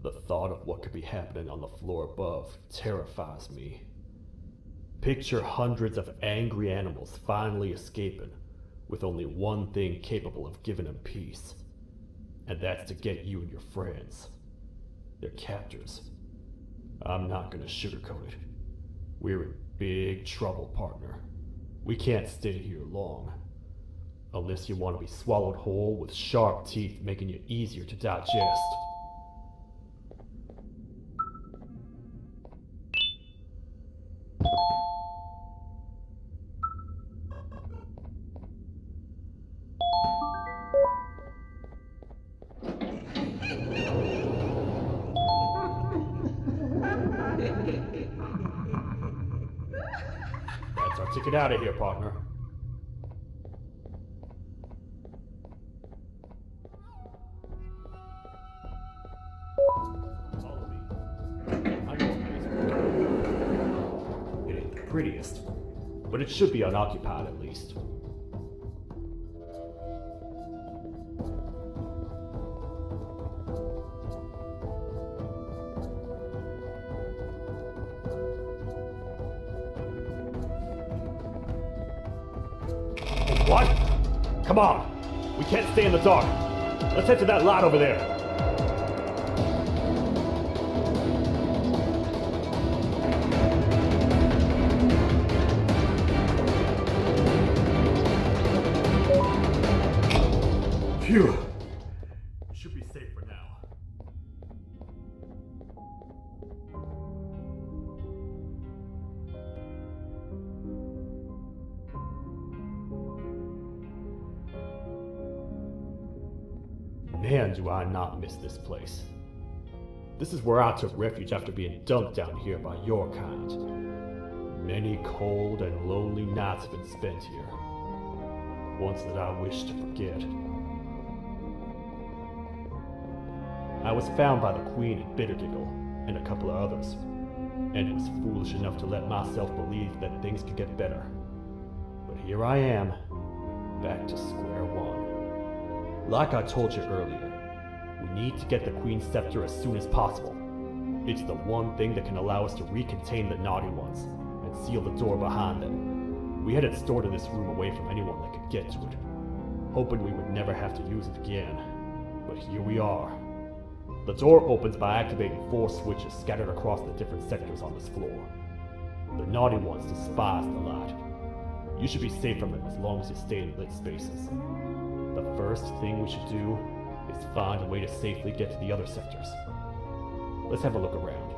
The thought of what could be happening on the floor above terrifies me. Picture hundreds of angry animals finally escaping, with only one thing capable of giving them peace. And that's to get you and your friends, their captors. I'm not gonna sugarcoat it. We're in big trouble, partner. We can't stay here long. Unless you want to be swallowed whole with sharp teeth making you easier to digest. That's our ticket out of here, partner. Follow me. I know a place. It ain't the prettiest, but it should be unoccupied at least. What? Come on! We can't stay in the dark. Let's head to that lot over there. Phew. We should be safe for now. Man, do I not miss this place. This is where I took refuge after being dumped down here by your kind. Many cold and lonely nights have been spent here. Ones that I wish to forget. I was found by the Queen at Bittergiggle and a couple of others, and was foolish enough to let myself believe that things could get better. But here I am, back to square one. Like I told you earlier, we need to get the Queen's scepter as soon as possible. It's the one thing that can allow us to recontain the naughty ones and seal the door behind them. We had it stored in this room away from anyone that could get to it, hoping we would never have to use it again. But here we are. The door opens by activating 4 switches scattered across the different sectors on this floor. The naughty ones despise the light. You should be safe from them as long as you stay in lit spaces. The first thing we should do is find a way to safely get to the other sectors. Let's have a look around.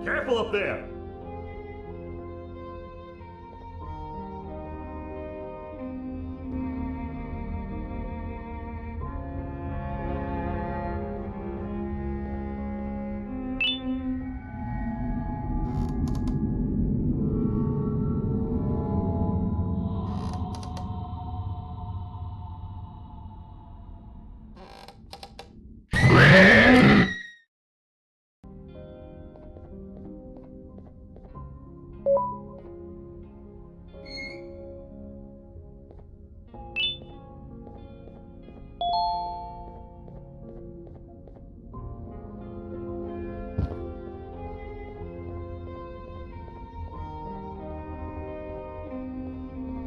Careful up there!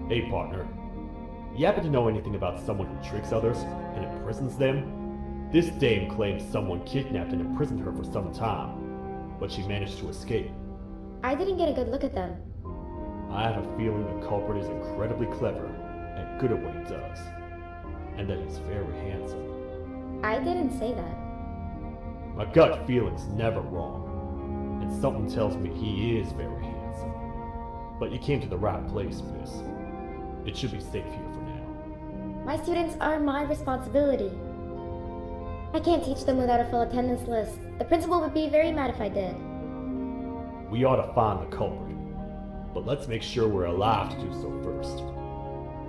Hey partner, you happen to know anything about someone who tricks others and imprisons them? This dame claims someone kidnapped and imprisoned her for some time, but she managed to escape. I didn't get a good look at them. I have a feeling the culprit is incredibly clever and good at what he does, and that he's very handsome. I didn't say that. My gut feeling's never wrong, and something tells me he is very handsome. But you came to the right place, miss. It should be safe here for now. My students are my responsibility. I can't teach them without a full attendance list. The principal would be very mad if I did. We ought to find the culprit, but let's make sure we're alive to do so first.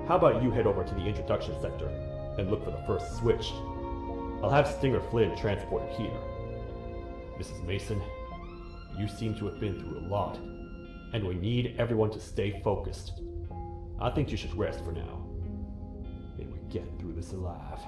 How about you head over to the introduction sector and look for the first switch? I'll have Stinger Flynn transported here. Mrs. Mason, you seem to have been through a lot, and we need everyone to stay focused. I think you should rest for now. May we get through this alive.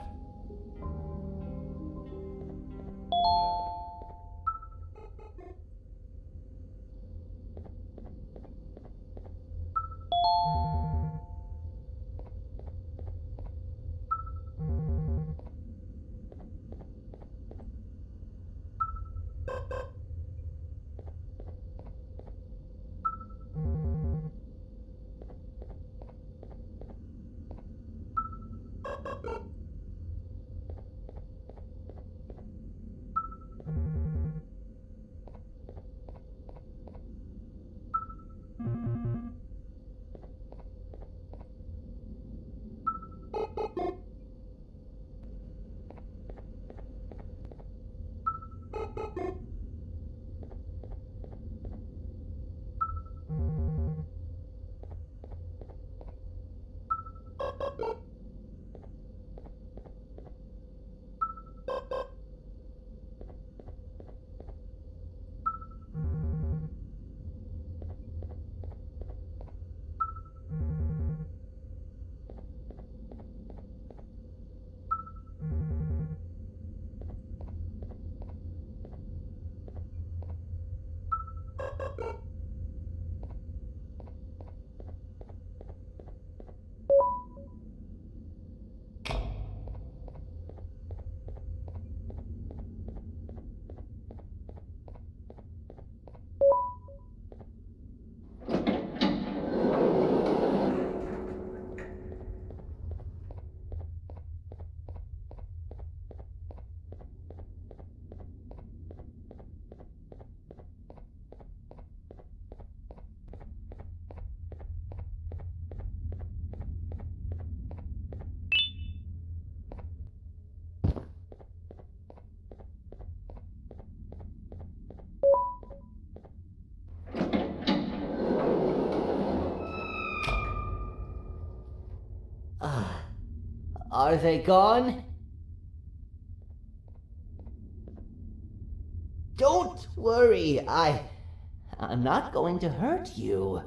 Are they gone? Don't worry, I'm not going to hurt you.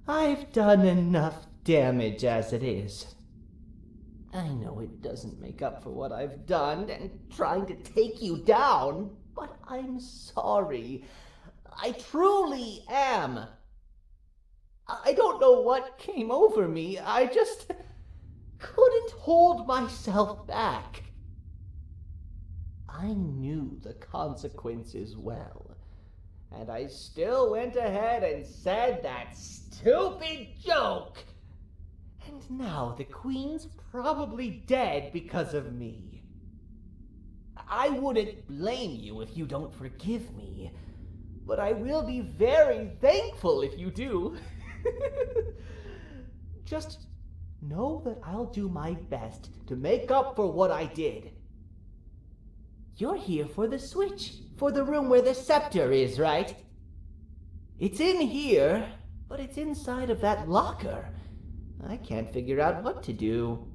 I've done enough damage as it is. I know it doesn't make up for what I've done and trying to take you down, but I'm sorry. I truly am. I don't know what came over me. I just couldn't hold myself back. I knew the consequences well, and I still went ahead and said that stupid joke. And now the Queen's probably dead because of me. I wouldn't blame you if you don't forgive me, but I will be very thankful if you do. Just know that I'll do my best to make up for what I did. You're here for the switch, for the room where the scepter is, right? It's in here, but it's inside of that locker. I can't figure out what to do.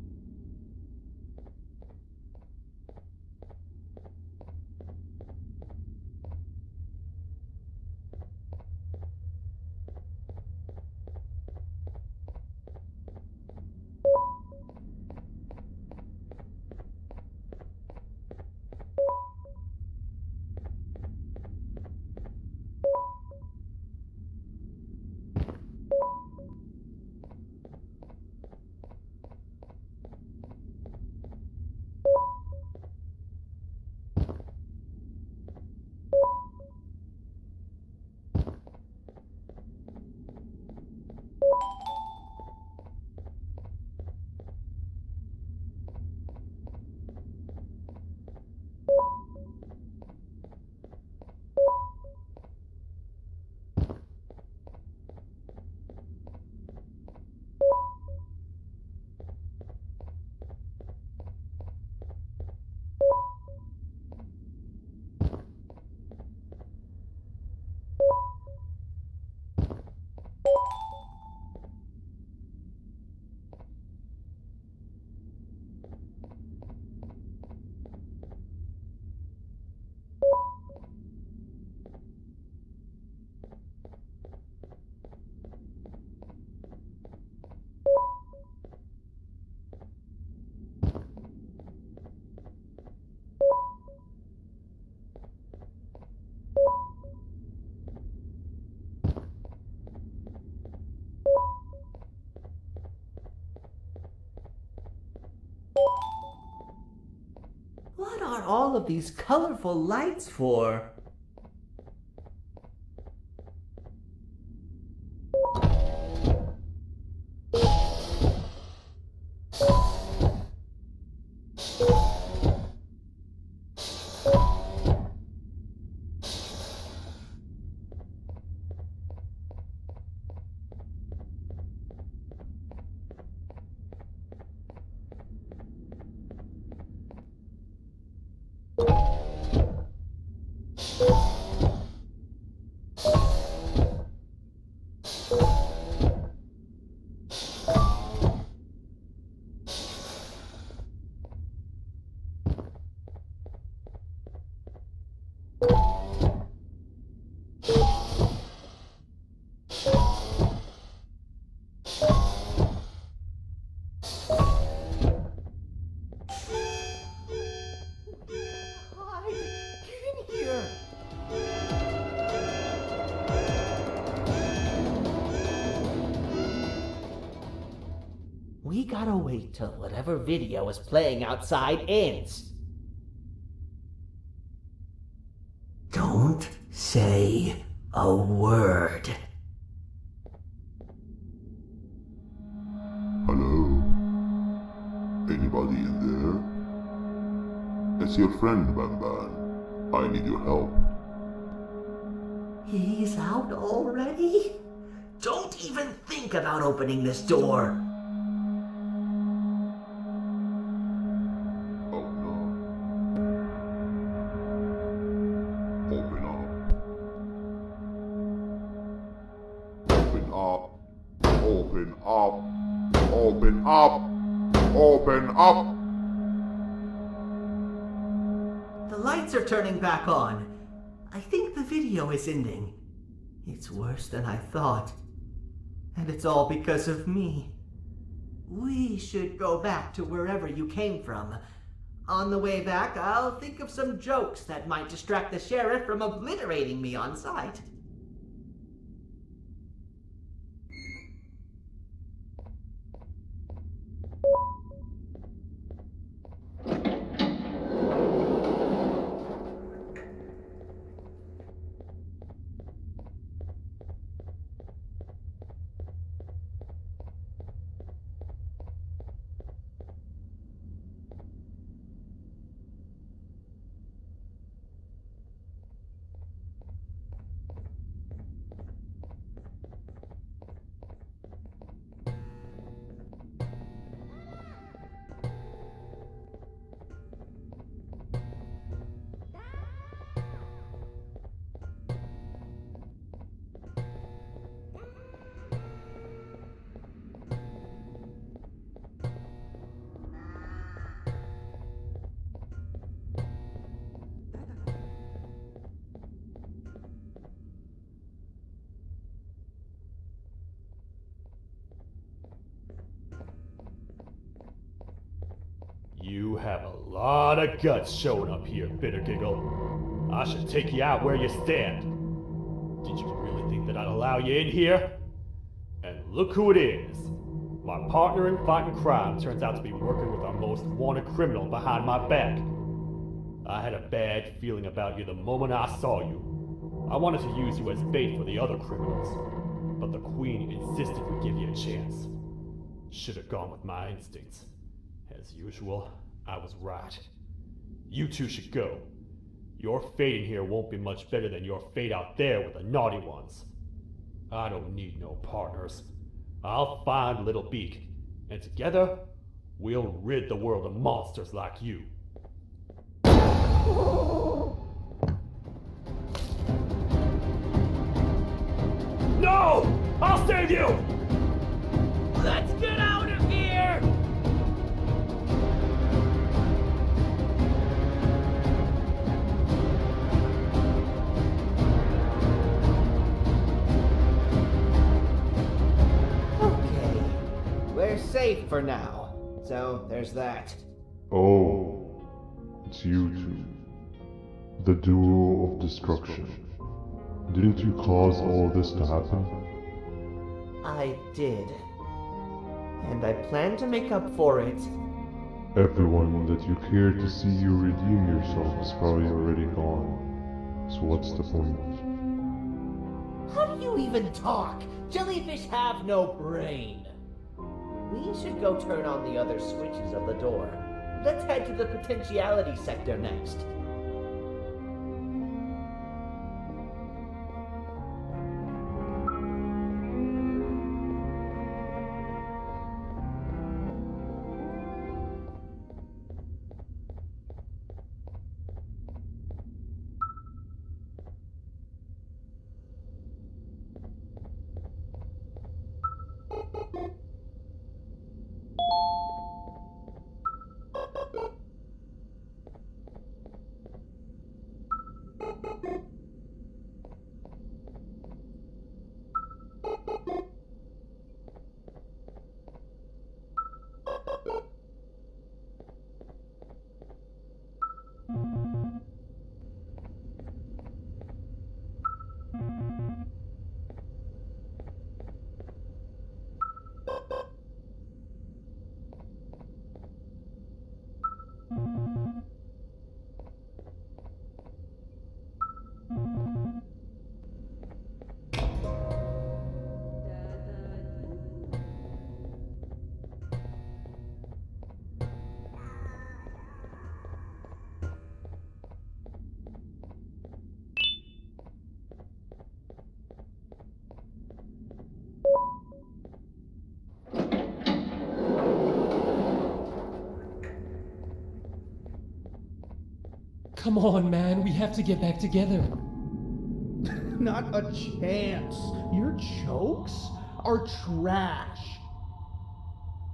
What are all of these colorful lights for? We gotta wait till whatever video is playing outside ends. Don't say a word. Hello? Anybody in there? It's your friend, BanBan. I need your help. He's out already? Don't even think about opening this door. Oh no. Open up. Open up. Open up. Open up. The lights are turning back on. I think the video is ending. It's worse than I thought. And it's all because of me. We should go back to wherever you came from. On the way back, I'll think of some jokes that might distract the sheriff from obliterating me on sight. You have a lot of guts showing up here, Bitter Giggle. I should take you out where you stand. Did you really think that I'd allow you in here? And look who it is. My partner in fighting crime turns out to be working with our most wanted criminal behind my back. I had a bad feeling about you the moment I saw you. I wanted to use you as bait for the other criminals, but the Queen insisted we give you a chance. Should have gone with my instincts. As usual, I was right. You two should go. Your fate in here won't be much better than your fate out there with the naughty ones. I don't need no partners. I'll find Little Beak, and together, we'll rid the world of monsters like you. No! I'll save you! Let's get out of here! Okay, we're safe for now. So there's that. Oh, it's you two. The duo of destruction. Didn't you cause all this to happen? I did. And I plan to make up for it Everyone that you cared to see you redeem yourself is probably already gone. So what's the point? How do you even talk? Jellyfish have no brain. We should go turn on the other switches of the door. Let's head to the potentiality sector next. Come on, man, we have to get back together. Not a chance. Your jokes are trash.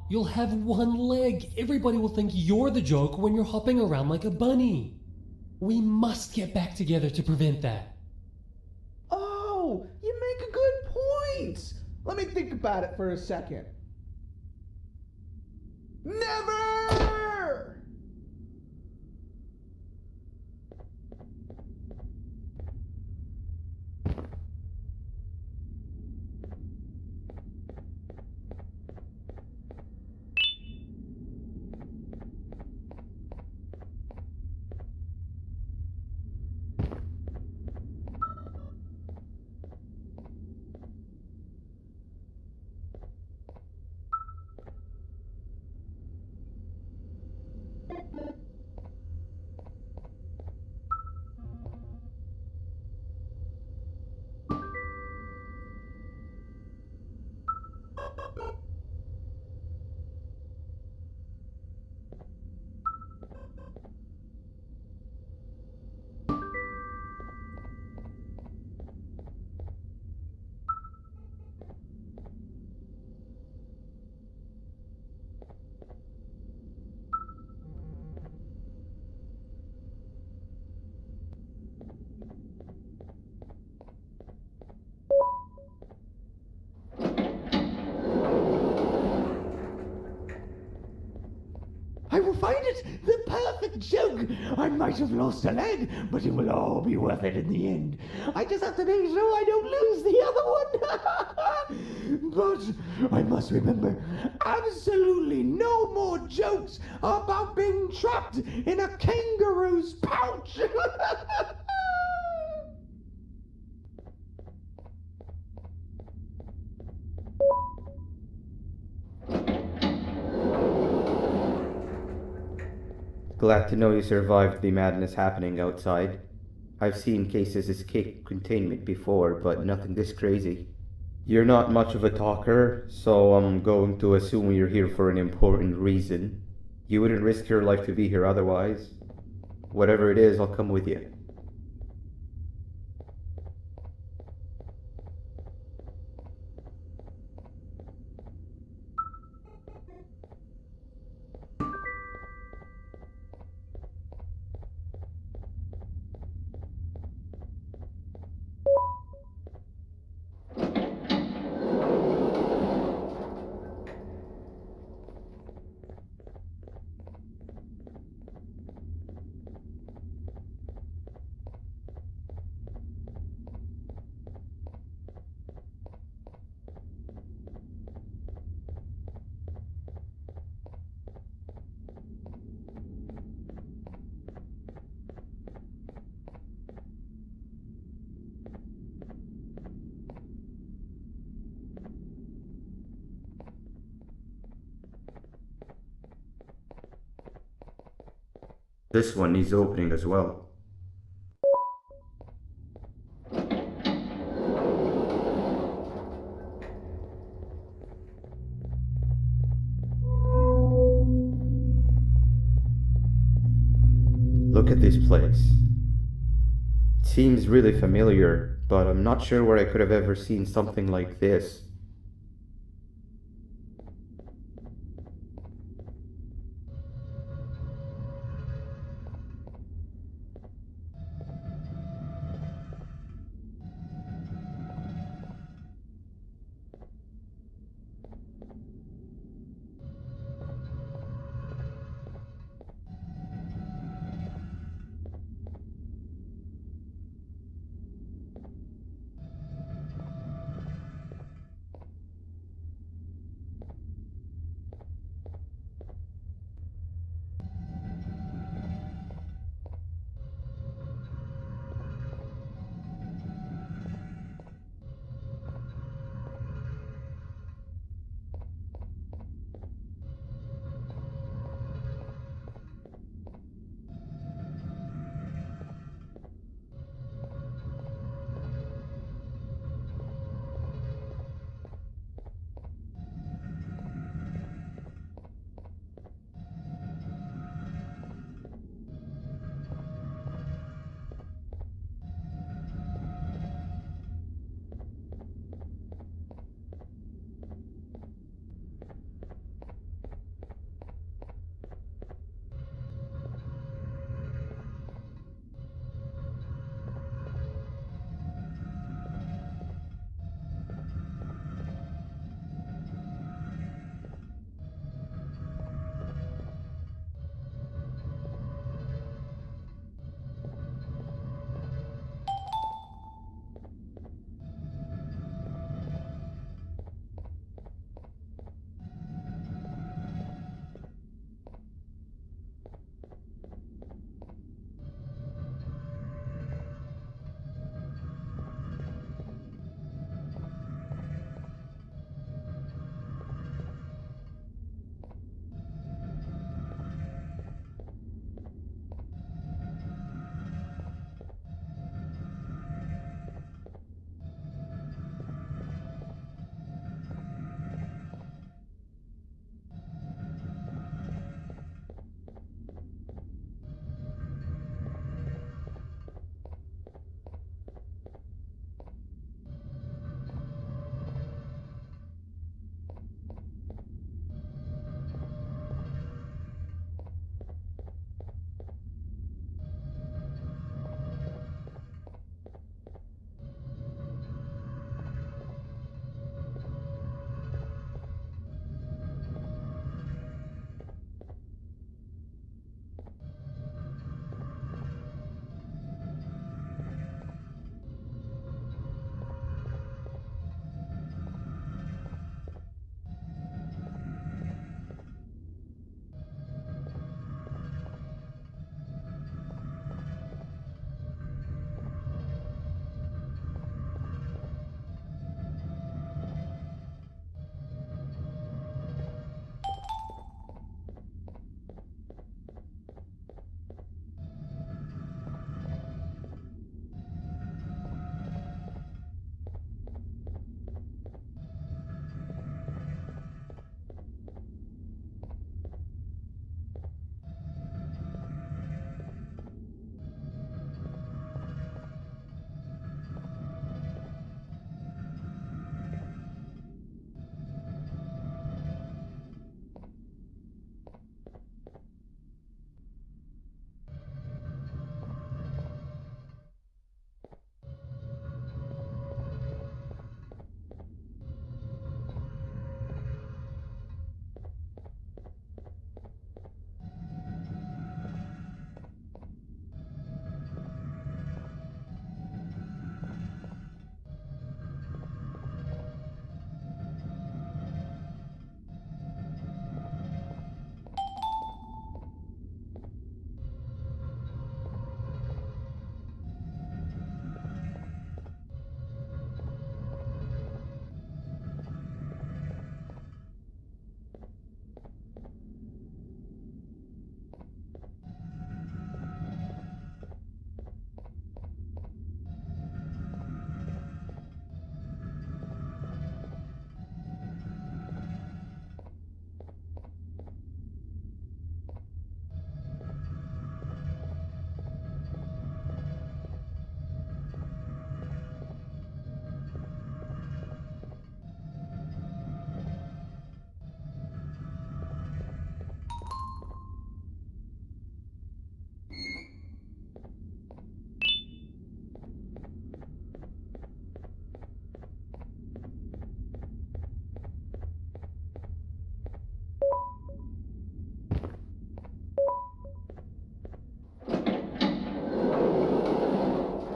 You'll have one leg. Everybody will think you're the joke when you're hopping around like a bunny. We must get back together to prevent that. Oh, you make a good point. Let me think about it for a second. Never! I will find it! The perfect joke! I might have lost a leg, but it will all be worth it in the end. I just have to make sure I don't lose the other one! But I must remember, absolutely no more jokes about being trapped in a kangaroo's pouch! Glad to know you survived the madness happening outside. I've seen cases escape containment before, but nothing this crazy. You're not much of a talker, so I'm going to assume you're here for an important reason. You wouldn't risk your life to be here otherwise. Whatever it is, I'll come with you. This one needs opening as well. Look at this place. It seems really familiar, but I'm not sure where I could have ever seen something like this.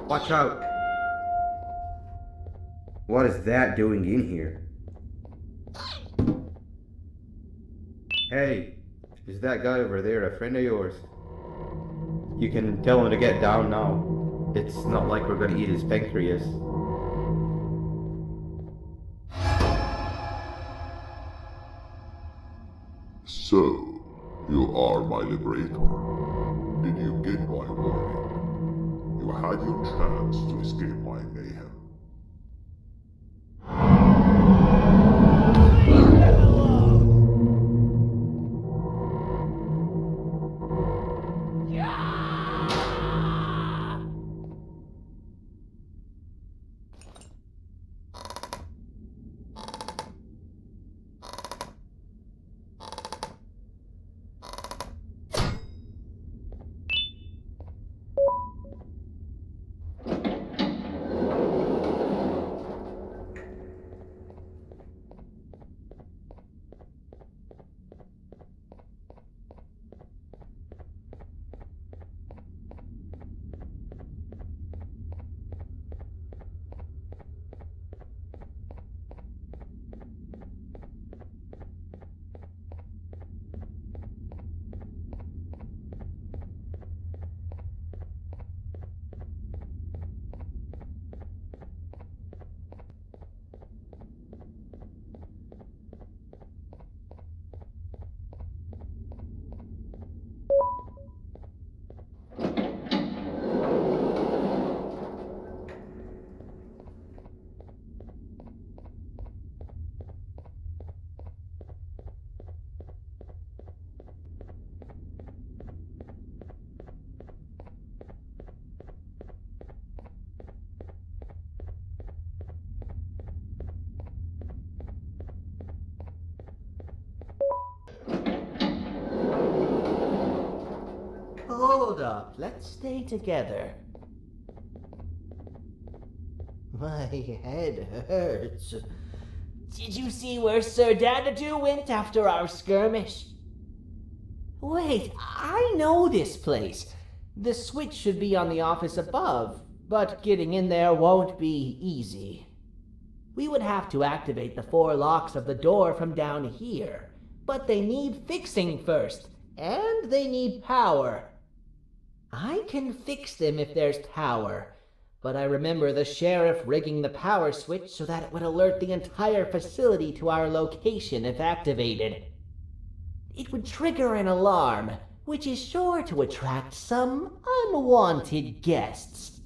Watch out! What is that doing in here? Hey, is that guy over there a friend of yours? You can tell him to get down now. It's not like we're gonna eat his pancreas. So, you are my liberator. Did you get my warning? You had your chance to escape my mayhem. Hold up, let's stay together. My head hurts. Did you see where Sir Dadadoo went after our skirmish? Wait, I know this place. The switch should be on the office above, but getting in there won't be easy. We would have to activate the 4 locks of the door from down here, but they need fixing first, and they need power. I can fix them if there's power, but I remember the sheriff rigging the power switch so that it would alert the entire facility to our location if activated. It would trigger an alarm, which is sure to attract some unwanted guests.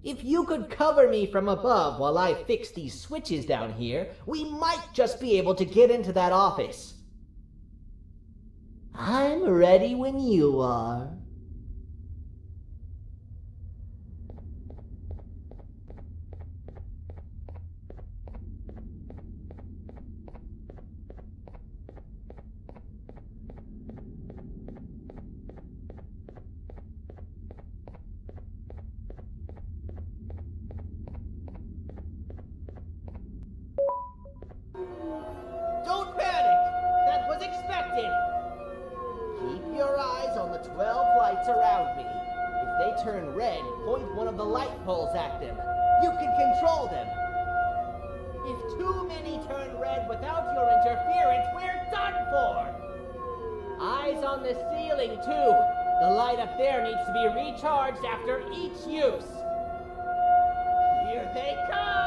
If you could cover me from above while I fix these switches down here, we might just be able to get into that office. I'm ready when you are. Don't panic! That was expected! Keep your eyes on the 12 lights around me. If they turn red, point one of the light poles at them. You can control them. If too many turn red without your interference, we're done for! Eyes on the ceiling, too. The light up there needs to be recharged after each use. Here they come!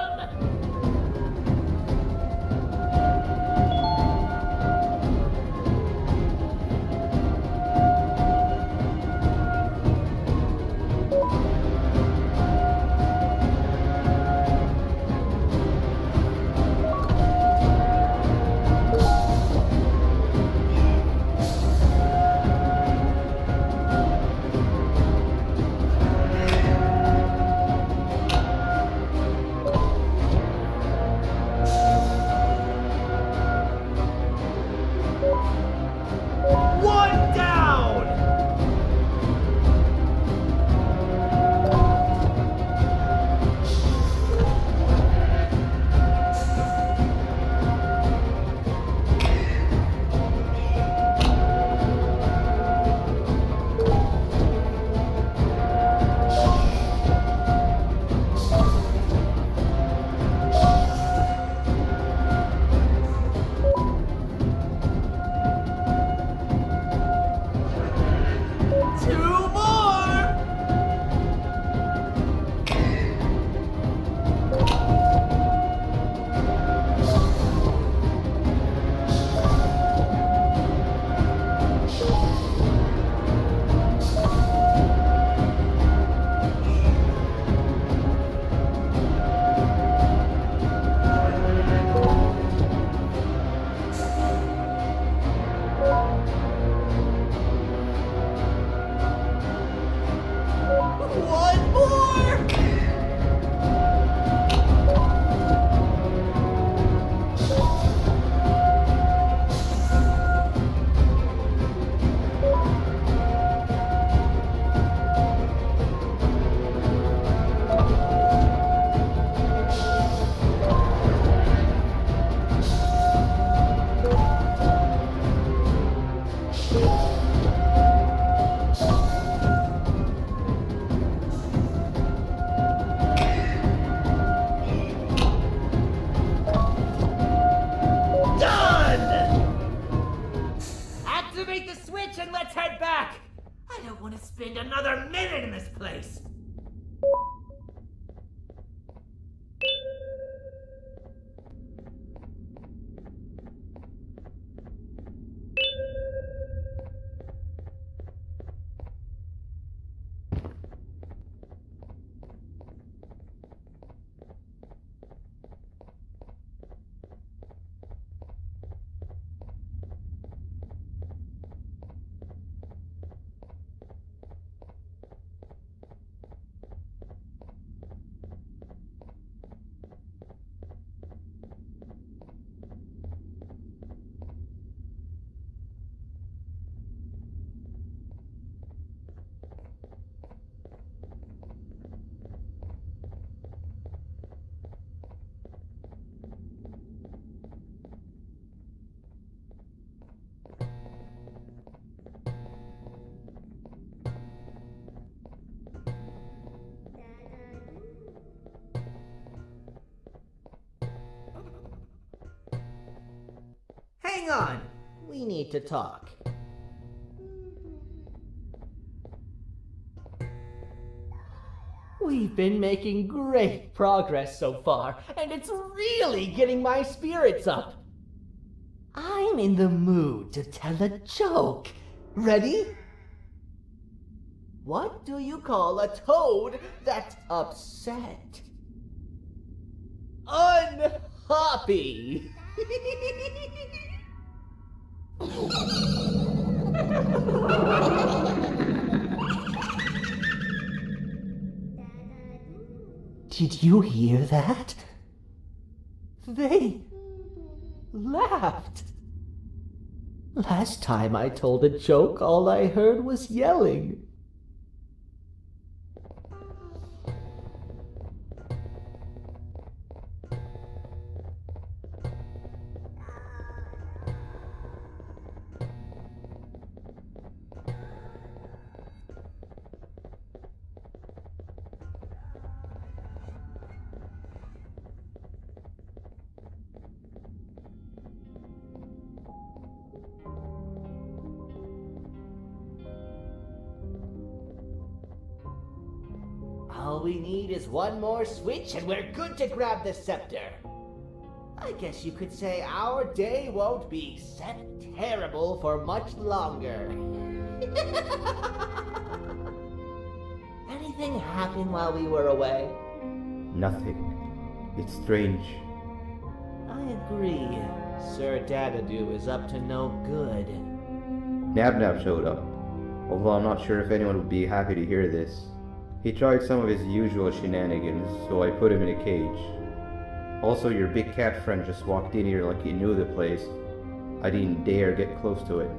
Activate the switch and let's head back! I don't want to spend another minute in this place! Hang on! We need to talk. We've been making great progress so far, and it's really getting my spirits up. I'm in the mood to tell a joke. Ready? What do you call a toad that's upset? Unhappy! Did you hear that? They laughed. Last time I told a joke, all I heard was yelling. All we need is one more switch and we're good to grab the scepter. I guess you could say our day won't be terrible for much longer. Anything happen while we were away? Nothing. It's strange. I agree. Sir Dadadoo is up to no good. Nab showed up, although I'm not sure if anyone would be happy to hear this. He tried some of his usual shenanigans, so I put him in a cage. Also, your big cat friend just walked in here like he knew the place. I didn't dare get close to it.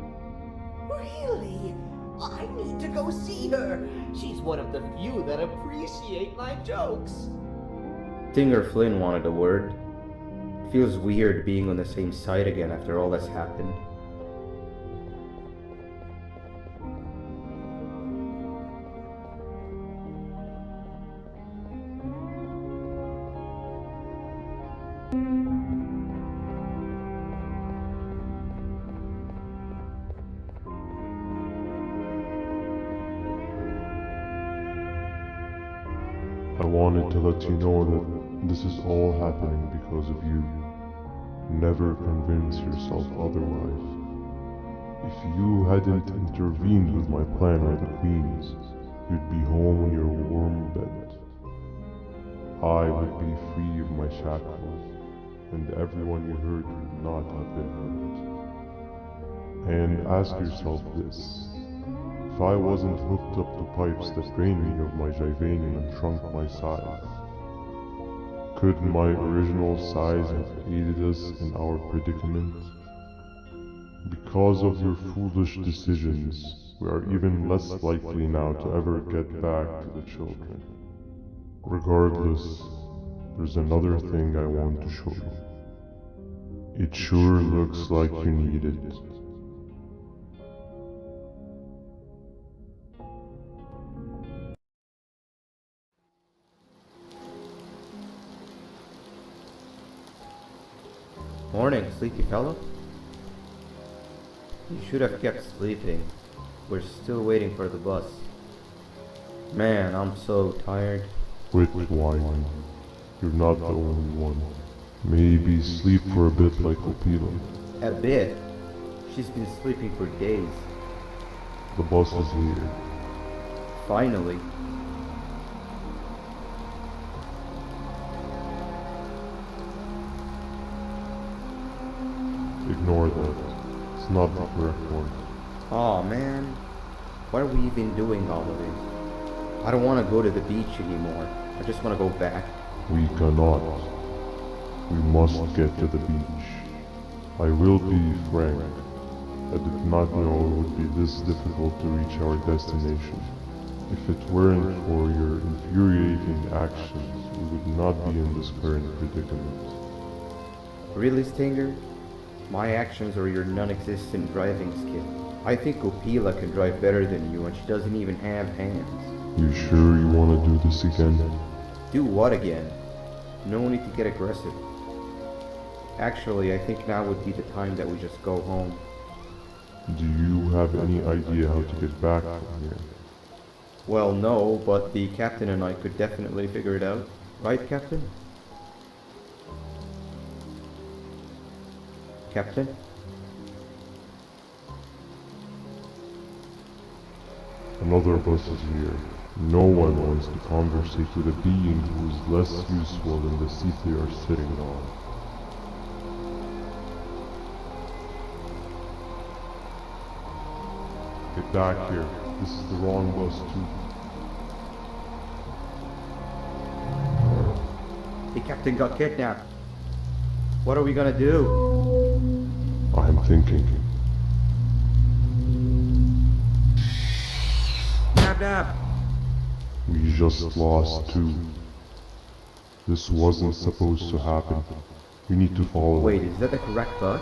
Really? I need to go see her. She's one of the few that appreciate my jokes. Stinger Flynn wanted a word. Feels weird being on the same side again after all that's happened. I wanted to let you know that this is all happening because of you. Never convince yourself otherwise. If you hadn't intervened with my plan or the Queen's, you'd be home in your warm bed. I would be free of my shackles, and everyone you hurt would not have been hurt. And ask yourself this. If I wasn't hooked up to pipes that drained me of my Jivanium and shrunk my size, could my original size have aided us in our predicament? Because of your foolish decisions, we are even less likely now to ever get back to the children. Regardless, there's another thing I want to show you. It sure looks like you need it. Morning, sleepy fellow. You should have kept sleeping. We're still waiting for the bus. Man, I'm so tired. Quit whining. You're not the only one. Maybe sleep for a bit like Opila. A bit. She's been sleeping for days. The bus is here. Finally. Ignore that. It's not the correct one. Aw, man. Why are we even doing all of this? I don't want to go to the beach anymore. I just want to go back. We cannot. We must get to the beach. I will be frank. I did not know it would be this difficult to reach our destination. If it weren't for your infuriating actions, we would not be in this current predicament. Really, Stinger? My actions are your non-existent driving skill. I think Opila can drive better than you and she doesn't even have hands. You sure you want to do this again? Do what again? No need to get aggressive. Actually, I think now would be the time that we just go home. Do you have any idea how to get back from here? Well, no, but the captain and I could definitely figure it out. Right, Captain? Captain? Another bus is here. No one wants to conversate with a being who is less useful than the seat they are sitting on. Get back here. This is the wrong bus too. The captain got kidnapped. What are we gonna do? I'm thinking. Dab dab. We just lost two. This wasn't supposed to happen. We need to follow. Wait, is that the correct bus?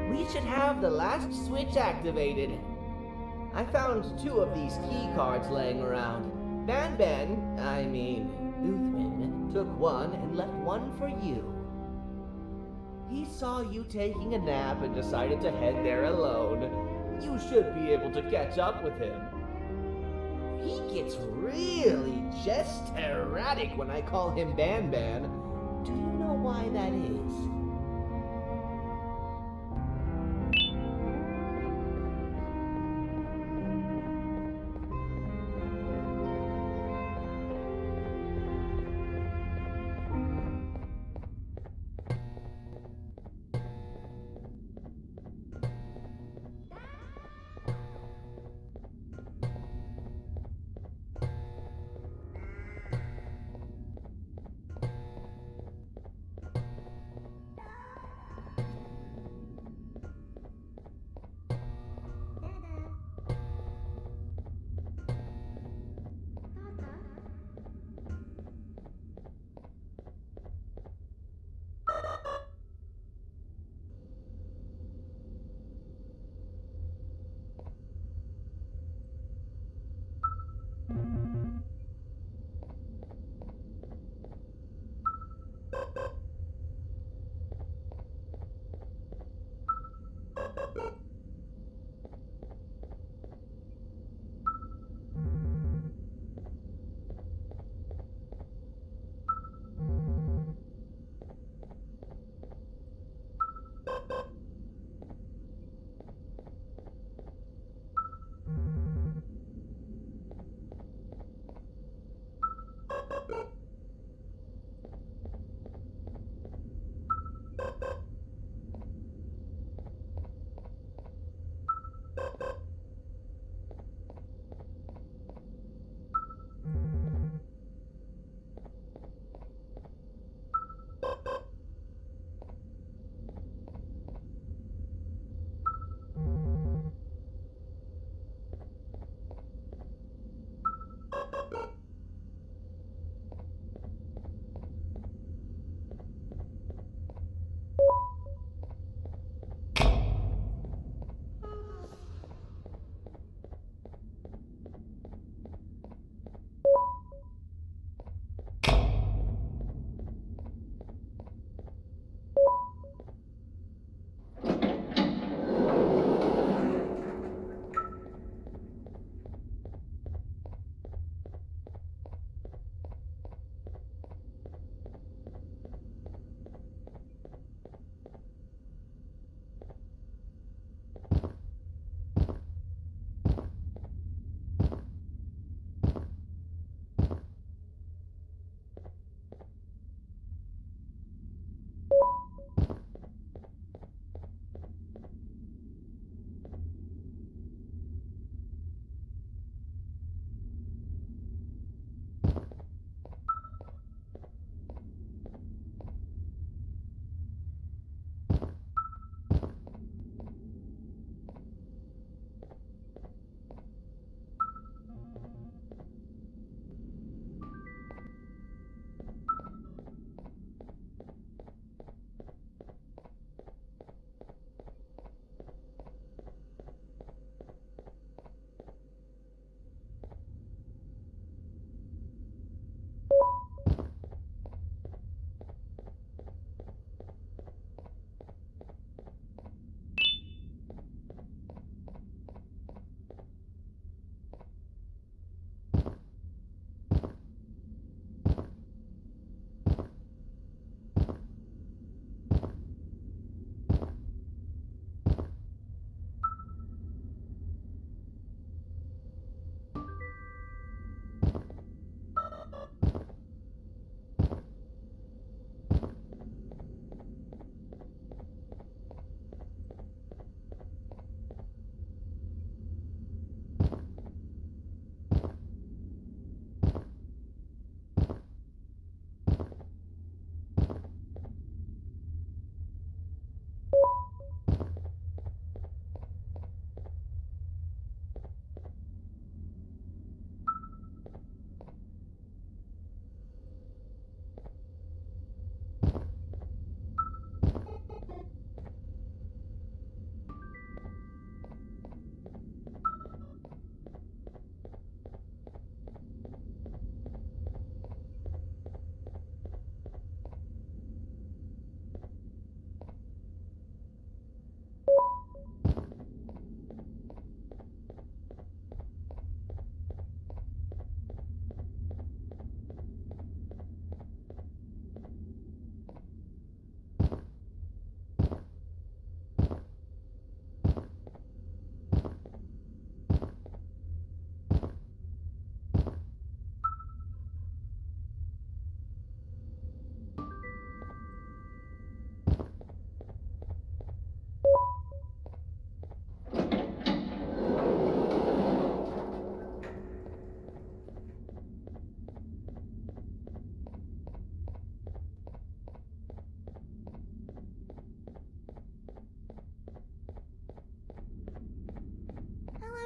We should have the last switch activated. I found 2 of these key cards laying around. Uthman, took one and left one for you. He saw you taking a nap and decided to head there alone. You should be able to catch up with him. He gets really just erratic when I call him BanBan. Do you know why that is?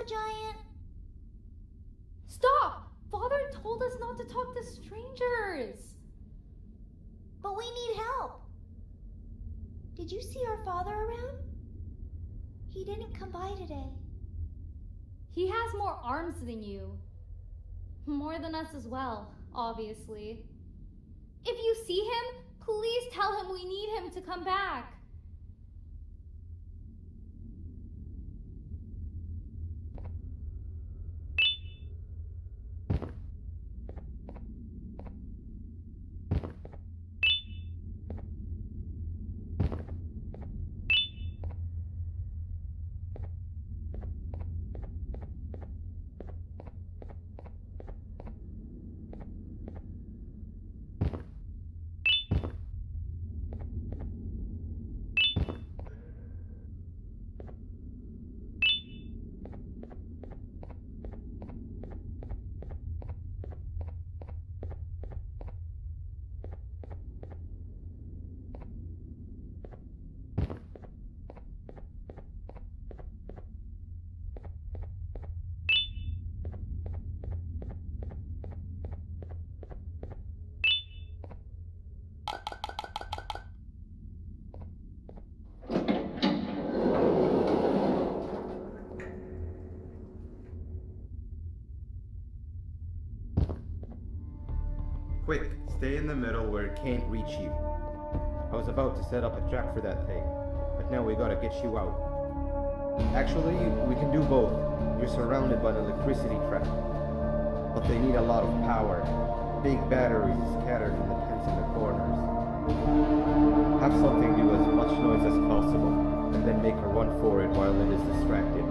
Giant. Stop! Father told us not to talk to strangers. But we need help. Did you see our father around? He didn't come by today. He has more arms than you. More than us as well, obviously. If you see him, please tell him we need him to come back. Quick, stay in the middle where it can't reach you. I was about to set up a trap for that thing, but now we gotta get you out. Actually, we can do both. You're surrounded by an electricity trap, but they need a lot of power. Big batteries scattered in the tents in the corners. Have something do as much noise as possible, and then make a run for it while it is distracted.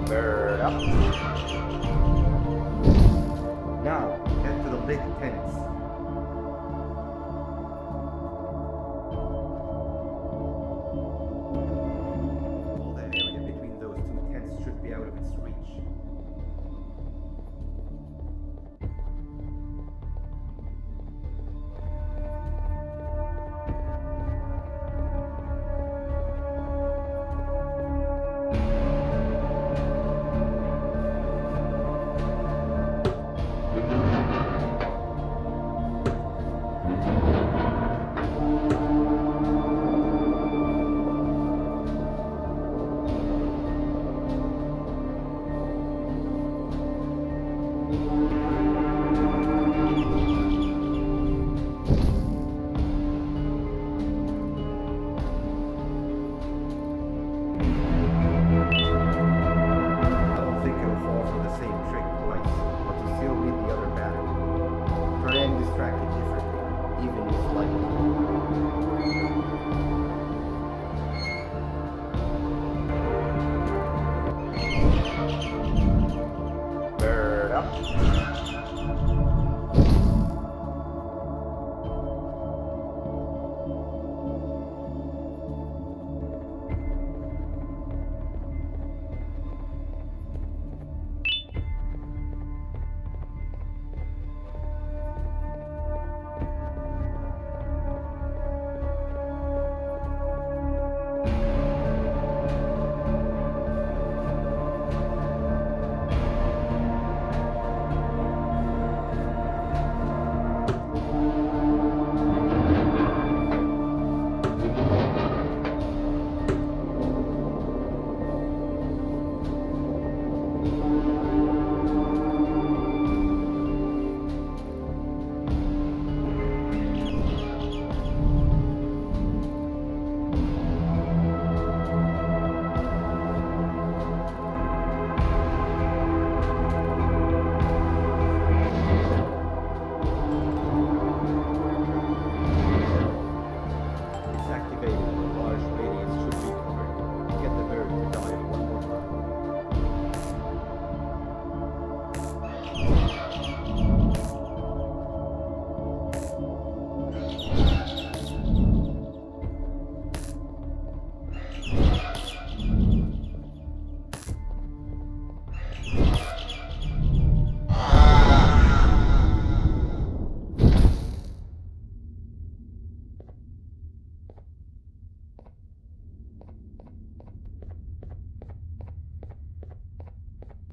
Bird up. Now, head to the big tents. All that area between those two tents should be out of its reach. I don't think it'll fall for the same trick twice, but you still need the other battery. Try and distract it differently, even if slightly. Bird up.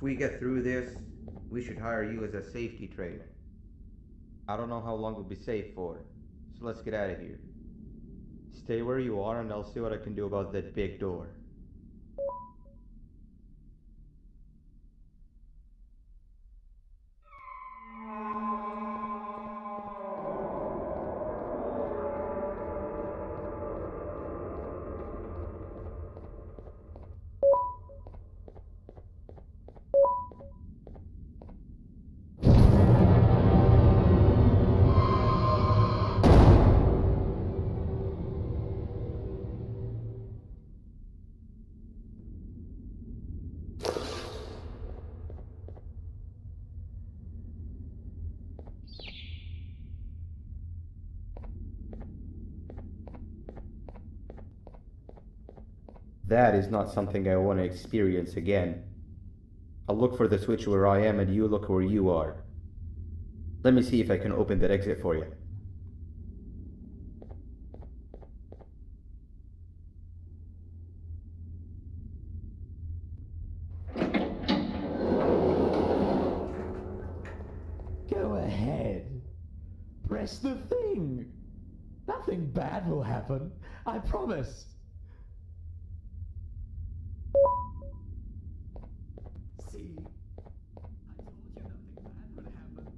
If we get through this, we should hire you as a safety trainer. I don't know how long we'll be safe for, so let's get out of here. Stay where you are and I'll see what I can do about that big door. That is not something I want to experience again. I'll look for the switch where I am and you look where you are. Let me see if I can open that exit for you. Go ahead. Press the thing. Nothing bad will happen. I promise. See? I told you nothing bad would happen.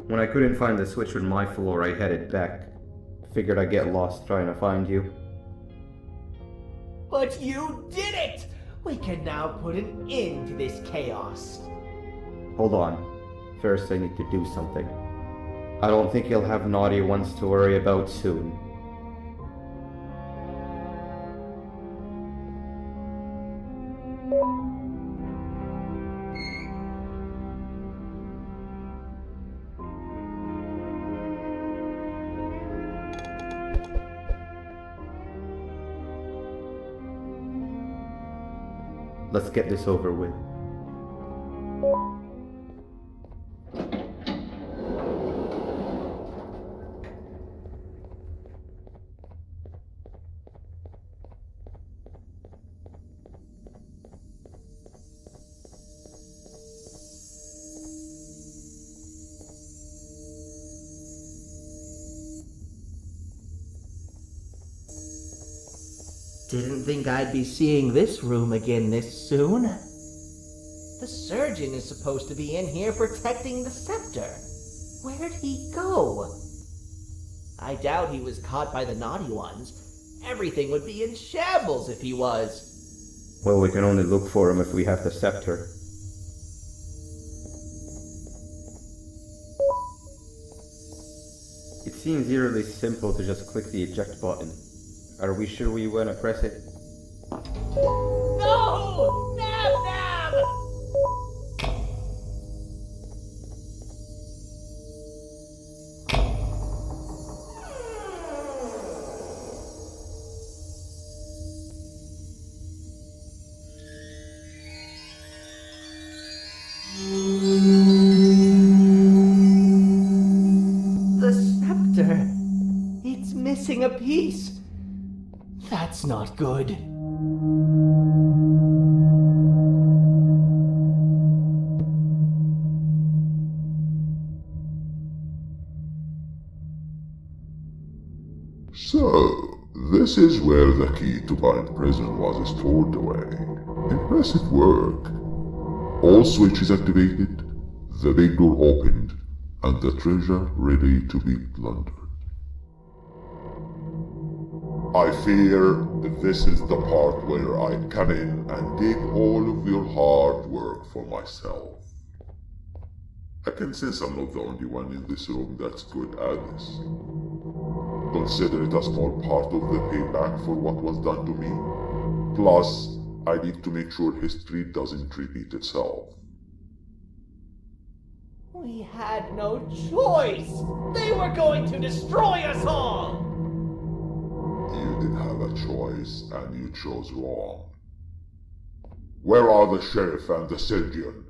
When I couldn't find the switch on my floor, I headed back. Figured I'd get lost trying to find you. But you did it! We can now put an end to this chaos. Hold on. First, I need to do something. I don't think you'll have naughty ones to worry about soon. Let's get this over with. Didn't think I'd be seeing this room again this soon. The surgeon is supposed to be in here protecting the scepter. Where'd he go? I doubt he was caught by the naughty ones. Everything would be in shambles if he was. Well, we can only look for him if we have the scepter. It seems eerily simple to just click the eject button. Are we sure we want to press it? No! Nab Nab! The scepter. It's missing a piece. That's not good. So, this is where the key to Bind Prison was stored away. Impressive work. All switches activated, the big door opened, and the treasure ready to be plundered. I fear this is the part where I come in and take all of your hard work for myself. I can sense I'm not the only one in this room that's good at this. Consider it a small part of the payback for what was done to me. Plus, I need to make sure history doesn't repeat itself. We had no choice! They were going to destroy us all! You did have a choice, and you chose wrong. Where are the sheriff and the surgeon?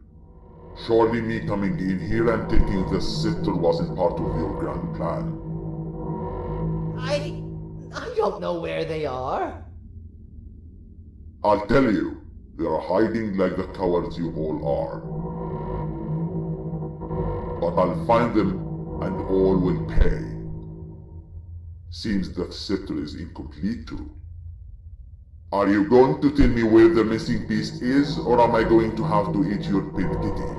Surely me coming in here and taking the scepter wasn't part of your grand plan. I don't know where they are. I'll tell you, they are hiding like the cowards you all are. But I'll find them, and all will pay. Seems that scepter is incomplete too. Are you going to tell me where the missing piece is, or am I going to have to eat your pet kitty?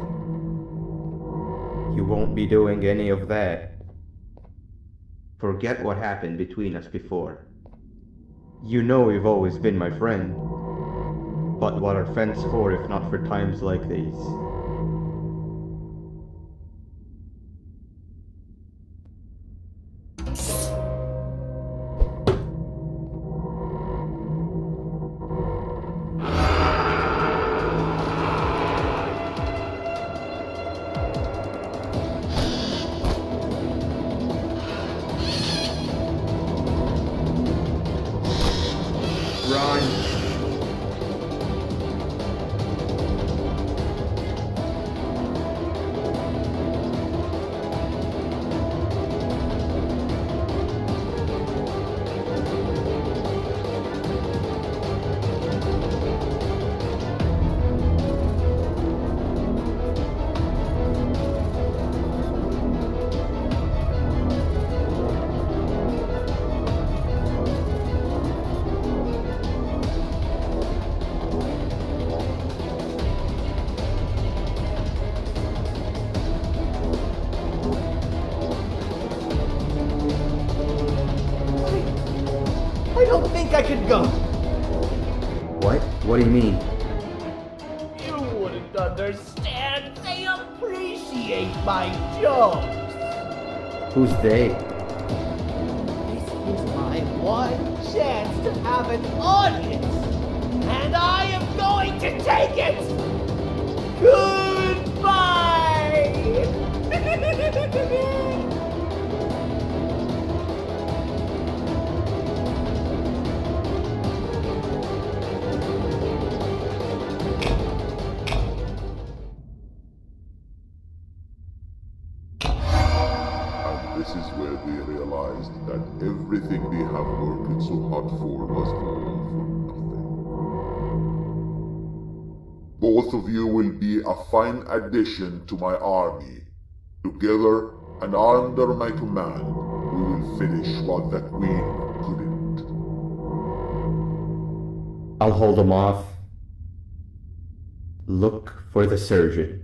You won't be doing any of that. Forget what happened between us before. You know you've always been my friend. But what are friends for if not for times like these? second go. What? What do you mean? You wouldn't understand. They appreciate my jokes. Who's they? This is my one chance to have an audience, and I am going to take it. Goodbye. And this is where they realized that everything they have worked so hard for was all for nothing. Both of you will be a fine addition to my army. Together and under my command, we will finish what the Queen couldn't. I'll hold them off. Look for the surgeon.